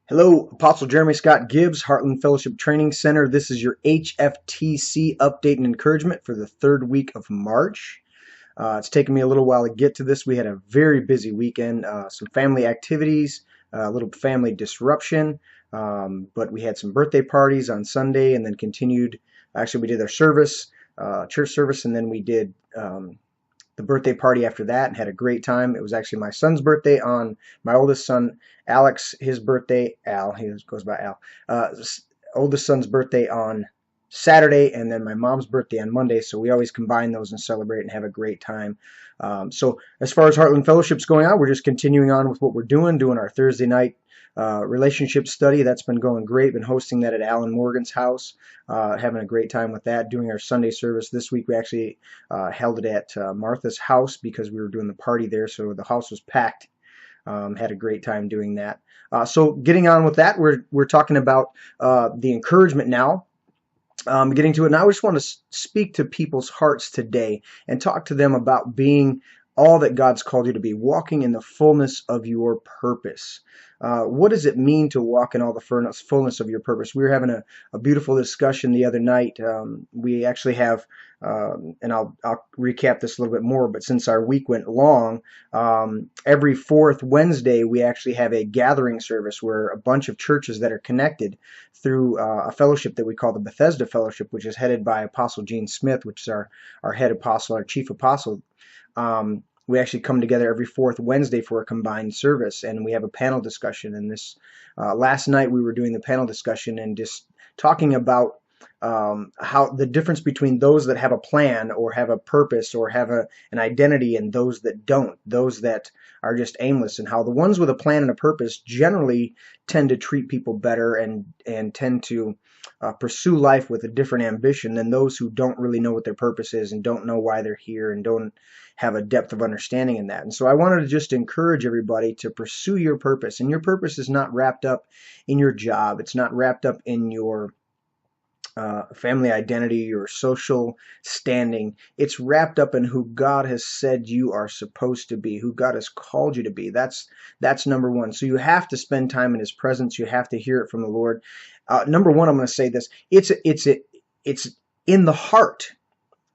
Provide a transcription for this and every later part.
Hello, Apostle Jeremy Scott Gibbs, Heartland Fellowship Training Center. This is your HFTC update and encouragement for the third week of March. It's taken me a little while to get to this. We had a very busy weekend, some family activities, a little family disruption, but we had some birthday parties on Sunday and then continued. Actually, we did our service, church service, and then we did the birthday party after that and had a great time. It was actually my son's birthday on my oldest son, Alex, his birthday, Al, he goes by Al, oldest son's birthday on Saturday, and then my mom's birthday on Monday. So we always combine those and celebrate and have a great time. So as far as Heartland Fellowship's going on, we're just continuing on with what we're doing our Thursday night relationship study. That's been going great. Been hosting that at Alan Morgan's house, having a great time with that. Doing our Sunday service this week, we actually held it at Martha's house because we were doing the party there, so the house was packed. Had a great time doing that. So getting on with that, we're talking about the encouragement now. Getting to it now, I just want to speak to people's hearts today and talk to them about being all that God's called you to be, walking in the fullness of your purpose. What does it mean to walk in all the fullness of your purpose? We were having a beautiful discussion the other night. We actually have, and I'll recap this a little bit more, but since our week went long, every fourth Wednesday we actually have a gathering service where a bunch of churches that are connected through a fellowship that we call the Bethesda Fellowship, which is headed by Apostle Gene Smith, which is our head apostle, our chief apostle. We actually come together every fourth Wednesday for a combined service, and we have a panel discussion. And this last night we were doing the panel discussion and just talking about how the difference between those that have a plan or have a purpose or have an identity and those that don't, those that are just aimless, and how the ones with a plan and a purpose generally tend to treat people better and tend to pursue life with a different ambition than those who don't really know what their purpose is and don't know why they're here and don't have a depth of understanding in that. And so I wanted to just encourage everybody to pursue your purpose. And your purpose is not wrapped up in your job. It's not wrapped up in your family identity, your social standing. It's wrapped up in who God has said you are supposed to be, who God has called you to be. That's number one. So you have to spend time in His presence. You have to hear it from the Lord. Number one, I'm going to say this. It's in the heart.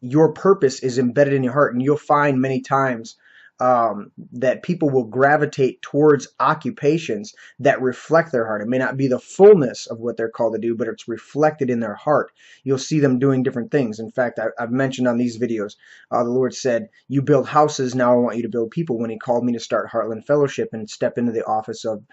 Your purpose is embedded in your heart, and you'll find many times that people will gravitate towards occupations that reflect their heart. It may not be the fullness of what they're called to do, but it's reflected in their heart. You'll see them doing different things. In fact, I've mentioned on these videos, the Lord said, you build houses, now I want you to build people, when He called me to start Heartland Fellowship and step into the office of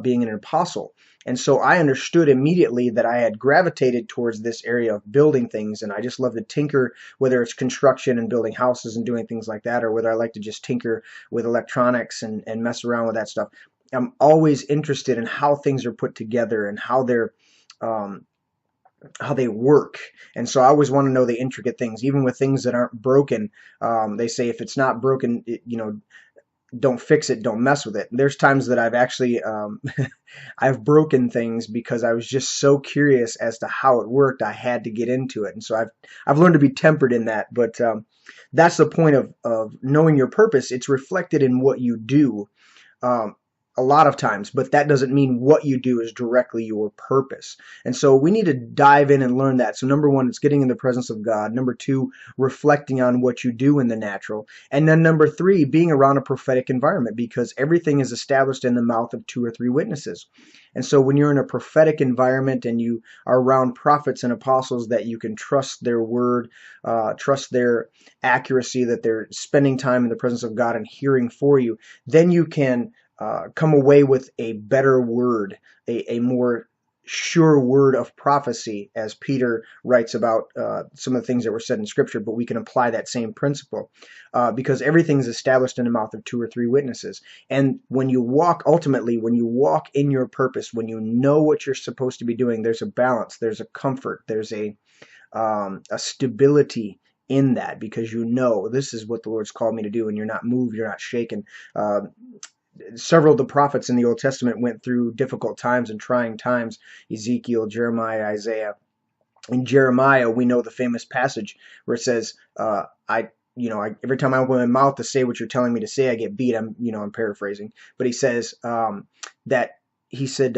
being an apostle. And so I understood immediately that I had gravitated towards this area of building things, and I just love to tinker, whether it's construction and building houses and doing things like that, or whether I like to just tinker with electronics and mess around with that stuff. I'm always interested in how things are put together and how they work. And so I always want to know the intricate things, even with things that aren't broken. They say if it's not broken, don't fix it, don't mess with it. There's times that I've actually I've broken things because I was just so curious as to how it worked. I had to get into it, and so I've learned to be tempered in that. But that's the point of knowing your purpose. It's reflected in what you do. A lot of times, but that doesn't mean what you do is directly your purpose. And so we need to dive in and learn that. So number one, it's getting in the presence of God. Number two, reflecting on what you do in the natural. And then number three, being around a prophetic environment, because everything is established in the mouth of 2 or 3 witnesses. And so when you're in a prophetic environment and you are around prophets and apostles that you can trust their word, trust their accuracy, that they're spending time in the presence of God and hearing for you, then you can come away with a better word, a more sure word of prophecy, as Peter writes about some of the things that were said in Scripture, but we can apply that same principle because everything's established in the mouth of 2 or 3 witnesses. And when you walk in your purpose, when you know what you're supposed to be doing, there's a balance, there's a comfort, there's a stability in that, because you know this is what the Lord's called me to do, and you're not moved, you're not shaken. Several of the prophets in the Old Testament went through difficult times and trying times. Ezekiel, Jeremiah, Isaiah. In Jeremiah, we know the famous passage where it says, every time I open my mouth to say what you're telling me to say, I get beat. I'm paraphrasing, but he says that he said,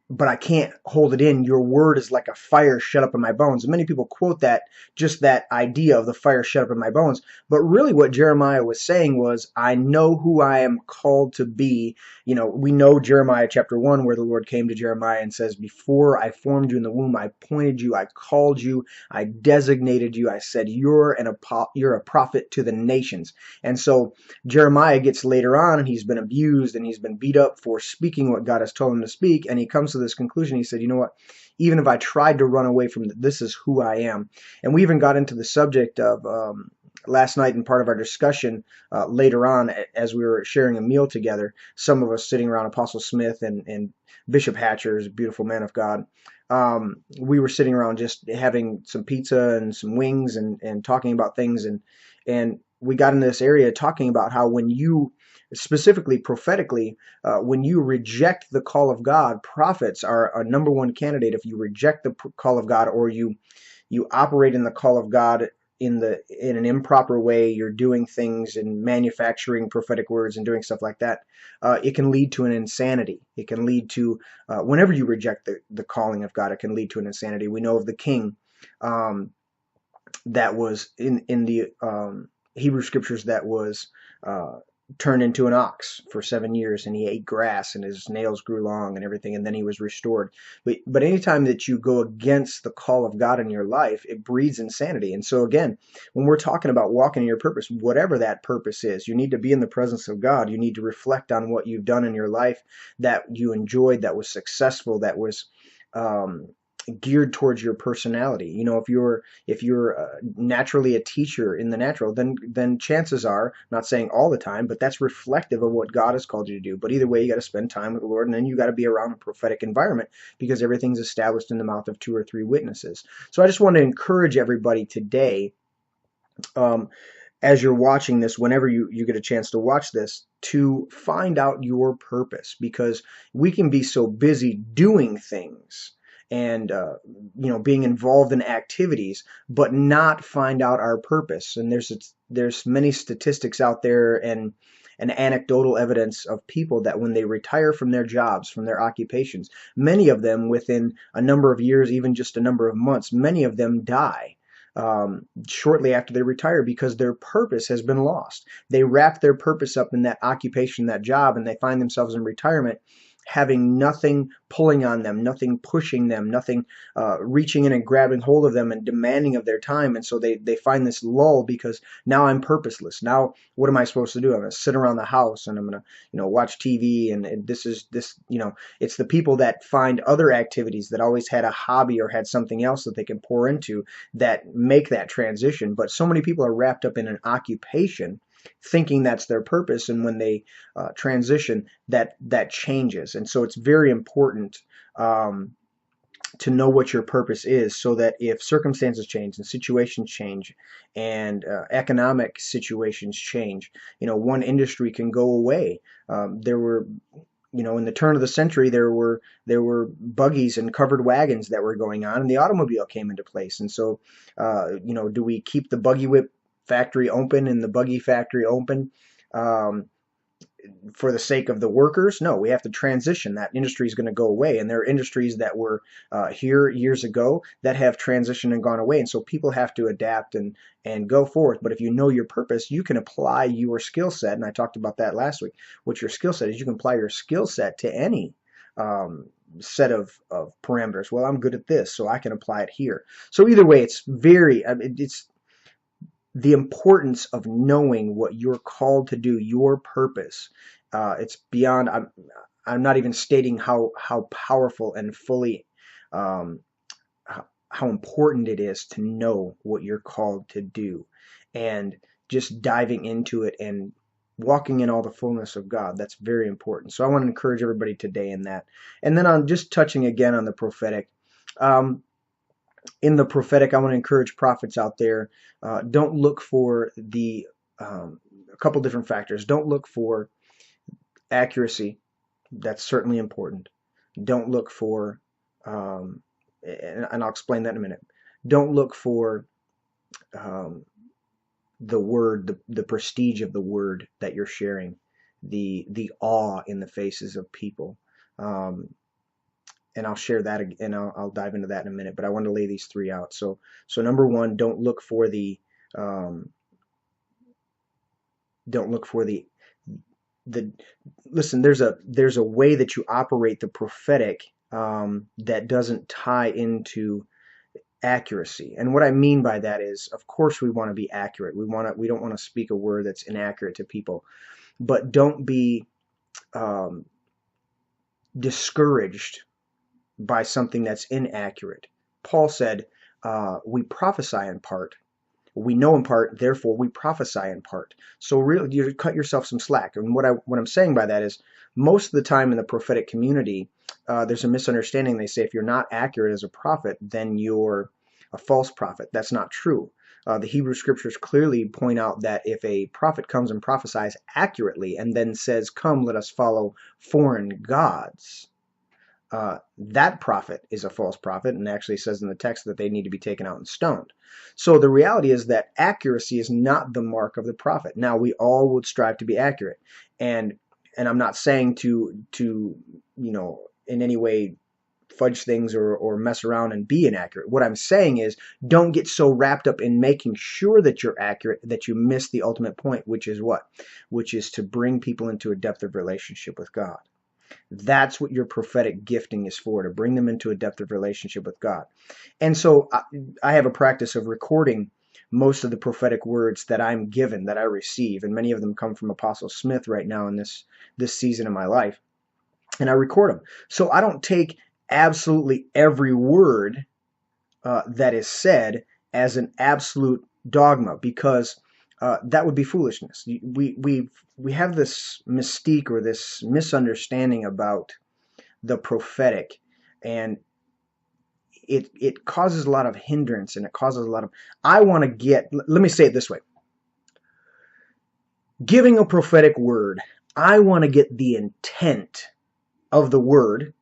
but I can't hold it in. Your word is like a fire shut up in my bones. And many people quote that, just that idea of the fire shut up in my bones. But really what Jeremiah was saying was, I know who I am called to be. You know, we know Jeremiah chapter 1, where the Lord came to Jeremiah and says, before I formed you in the womb, I appointed you, I called you, I designated you, I said, you're a prophet to the nations. And so Jeremiah gets later on, and he's been abused and he's been beat up for speaking what God has told him to speak. And he comes to this conclusion. He said, you know what? Even if I tried to run away from this is who I am. And we even got into the subject of last night in part of our discussion later on as we were sharing a meal together. Some of us sitting around Apostle Smith and Bishop Hatcher is a beautiful man of God. We were sitting around just having some pizza and some wings and talking about things, and we got into this area talking about how when you, specifically prophetically, when you reject the call of God, prophets are a number one candidate. If you reject the call of God, or you operate in the call of God in an improper way, you're doing things and manufacturing prophetic words and doing stuff like that, it can lead to an insanity. It can lead to, whenever you reject the calling of God, it can lead to an insanity. We know of the king that was in the Hebrew scriptures that was turned into an ox for 7 years, and he ate grass and his nails grew long and everything, and then he was restored. But anytime that you go against the call of God in your life, it breeds insanity. And so again, when we're talking about walking in your purpose, whatever that purpose is, you need to be in the presence of God. You need to reflect on what you've done in your life that you enjoyed, that was successful, that was geared towards your personality. You know, if you're naturally a teacher in the natural, then chances are, not saying all the time, but that's reflective of what God has called you to do. But either way, you got to spend time with the Lord, and then you got to be around a prophetic environment, because everything's established in the mouth of 2 or 3 witnesses. So I just want to encourage everybody today, as you're watching this, whenever you get a chance to watch this, to find out your purpose, because we can be so busy doing things and being involved in activities, but not find out our purpose. And there's many statistics out there and anecdotal evidence of people that when they retire from their jobs, from their occupations, many of them within a number of years, even just a number of months, many of them die shortly after they retire, because their purpose has been lost. They wrap their purpose up in that occupation, that job, and they find themselves in retirement having nothing pulling on them, nothing pushing them, nothing reaching in and grabbing hold of them and demanding of their time. And so they find this lull, because now I'm purposeless. Now what am I supposed to do? I'm going to sit around the house and I'm going to watch TV, and this it's the people that find other activities, that always had a hobby or had something else that they can pour into, that make that transition. But so many people are wrapped up in an occupation thinking that's their purpose, and when they transition, that changes. And so it's very important to know what your purpose is, so that if circumstances change and situations change and economic situations change, one industry can go away. There were in the turn of the century, there were buggies and covered wagons that were going on, and the automobile came into place. And so do we keep the buggy whip factory open and the buggy factory open for the sake of the workers? No, we have to transition. That industry is going to go away, and there are industries that were here years ago that have transitioned and gone away, and so people have to adapt and go forth. But if you know your purpose, you can apply your skill set, and I talked about that last week. What your skill set is, you can apply your skill set to any set of parameters. Well, I'm good at this, so I can apply it here. So either way, it's the importance of knowing what you're called to do, your purpose. It's beyond, I'm not even stating how powerful and fully, how important it is to know what you're called to do, and just diving into it and walking in all the fullness of God. That's very important. So I want to encourage everybody today in that. And then I'm just touching again on the prophetic. In the prophetic, I want to encourage prophets out there. Don't look for a couple different factors. Don't look for accuracy. That's certainly important. Don't look for, and I'll explain that in a minute. Don't look for the word, the prestige of the word that you're sharing, the awe in the faces of people. and I'll share that again, and I'll dive into that in a minute. But I want to lay these three out. So number one, um, don't look for the listen. There's a way that you operate the prophetic that doesn't tie into accuracy. And what I mean by that is, of course, we want to be accurate. We don't want to speak a word that's inaccurate to people, but don't be um, discouraged by something that's inaccurate. Paul said, we prophesy in part. We know in part, therefore we prophesy in part. So really, you cut yourself some slack. And what I'm saying by that is, most of the time in the prophetic community, there's a misunderstanding. They say if you're not accurate as a prophet, then you're a false prophet. That's not true. The Hebrew scriptures clearly point out that if a prophet comes and prophesies accurately and then says, "Come, let us follow foreign gods," that prophet is a false prophet, and actually says in the text that they need to be taken out and stoned. So the reality is that accuracy is not the mark of the prophet. Now, we all would strive to be accurate, and I'm not saying to in any way fudge things or mess around and be inaccurate. What I'm saying is, don't get so wrapped up in making sure that you're accurate that you miss the ultimate point, which is what? Which is to bring people into a depth of relationship with God. That's what your prophetic gifting is for, to bring them into a depth of relationship with God. And so I have a practice of recording most of the prophetic words that I'm given, that I receive, and many of them come from Apostle Smith right now in this season of my life, and I record them. So I don't take absolutely every word that is said as an absolute dogma, because that would be foolishness. We have this mystique or this misunderstanding about the prophetic, and it causes a lot of hindrance, and it causes a lot of, let me say it this way. Giving a prophetic word, I want to get the intent of the word,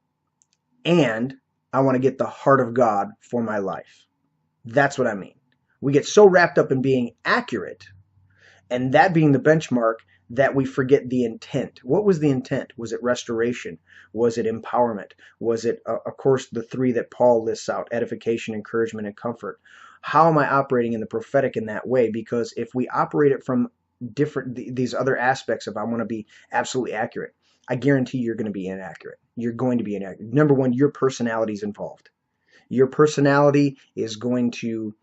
and I want to get the heart of God for my life. That's what I mean. We get so wrapped up in being accurate, and that being the benchmark, that we forget the intent. What was the intent? Was it restoration? Was it empowerment? Was it, of course, the three that Paul lists out: edification, encouragement, and comfort? How am I operating in the prophetic in that way? Because if we operate it from these other aspects of, I want to be absolutely accurate, I guarantee you're going to be inaccurate. You're going to be inaccurate. Number one, your personality is involved. Your personality is going to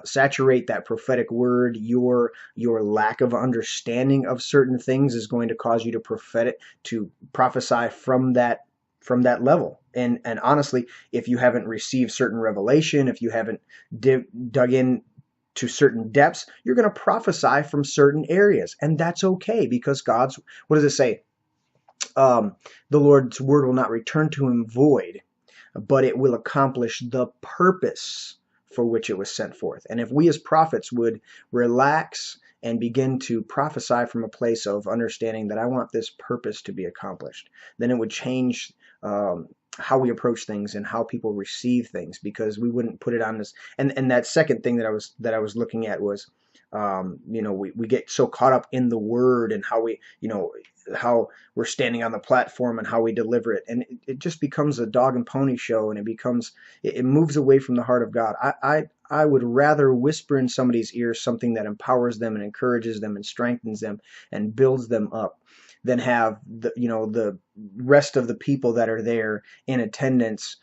saturate that prophetic word. Your lack of understanding of certain things is going to cause you to prophesy from that level. And honestly, if you haven't received certain revelation, if you haven't dug in to certain depths, you're going to prophesy from certain areas, and that's okay, because God's, what does it say? The Lord's word will not return to him void, but it will accomplish the purpose for which it was sent forth. And if we as prophets would relax and begin to prophesy from a place of understanding that I want this purpose to be accomplished, then it would change how we approach things and how people receive things, because we wouldn't put it on this. And that second thing that I was looking at was, we get so caught up in the word and how how we're standing on the platform and how we deliver it, and it just becomes a dog and pony show, and it moves away from the heart of God. I would rather whisper in somebody's ear something that empowers them and encourages them and strengthens them and builds them up, than have the rest of the people that are there in attendance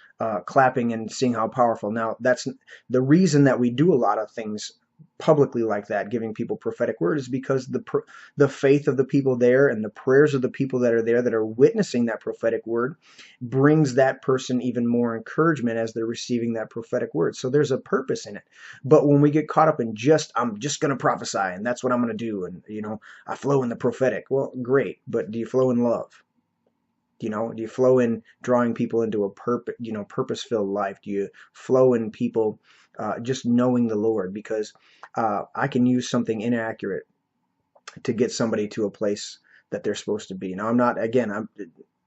clapping and seeing how powerful. Now, that's the reason that we do a lot of things publicly like that, giving people prophetic word, is because the faith of the people there and the prayers of the people that are there that are witnessing that prophetic word brings that person even more encouragement as they're receiving that prophetic word. So there's a purpose in it. But when we get caught up in I'm just going to prophesy and that's what I'm going to do, and I flow in the prophetic, well, great, but do you flow in love? Do you flow in drawing people into a purpose-filled life? Do you flow in people just knowing the Lord? Because I can use something inaccurate to get somebody to a place that they're supposed to be. Now,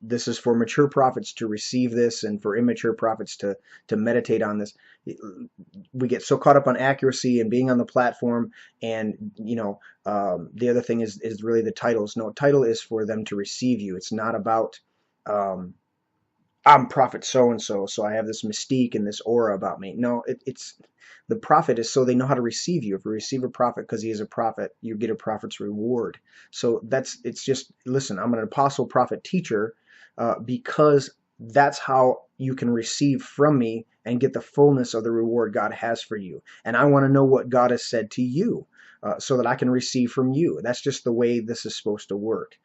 this is for mature prophets to receive this, and for immature prophets to meditate on this. We get so caught up on accuracy and being on the platform, and the other thing is really the titles. No, title is for them to receive you. It's not about I'm prophet so and so, so I have this mystique and this aura about me. No, it's the prophet is so they know how to receive you. If you receive a prophet because he is a prophet, you get a prophet's reward. So it's just, listen, I'm an apostle, prophet, teacher, because that's how you can receive from me and get the fullness of the reward God has for you. And I want to know what God has said to you, so that I can receive from you. That's just the way this is supposed to work.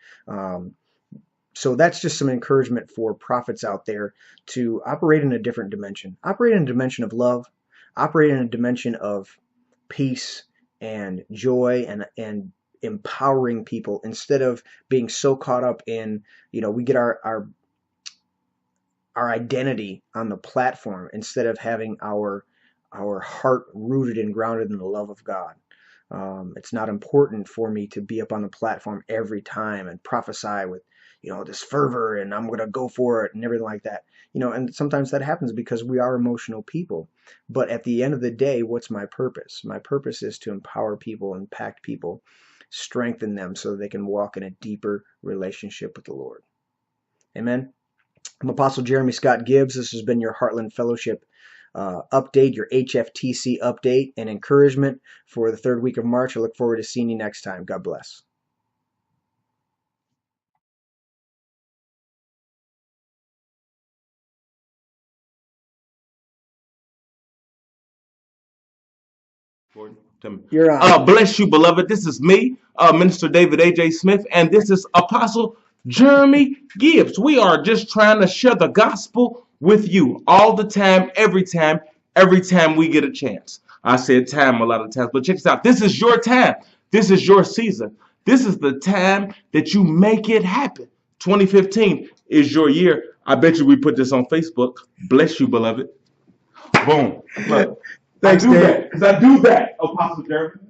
So that's just some encouragement for prophets out there to operate in a different dimension. Operate in a dimension of love, operate in a dimension of peace and joy and empowering people, instead of being so caught up in, we get our identity on the platform instead of having our heart rooted and grounded in the love of God. It's not important for me to be up on the platform every time and prophesy with, this fervor, and I'm going to go for it and everything like that. And sometimes that happens because we are emotional people. But at the end of the day, what's my purpose? My purpose is to empower people, impact people, strengthen them so they can walk in a deeper relationship with the Lord. Amen. I'm Apostle Jeremy Scott Gibbs. This has been your Heartland Fellowship update, your HFTC update and encouragement for the third week of March. I look forward to seeing you next time. God bless. You're on. Bless you, beloved. This is me, Minister David A.J. Smith, and this is Apostle Jeremy Gibbs. We are just trying to share the gospel with you all the time, every time we get a chance. I said time a lot of times, but check this out. This is your time. This is your season. This is the time that you make it happen. 2015 is your year. I bet you we put this on Facebook. Bless you, beloved. Boom. Look. Thanks, I do Dave. that because I do that, Apostle Jeremy.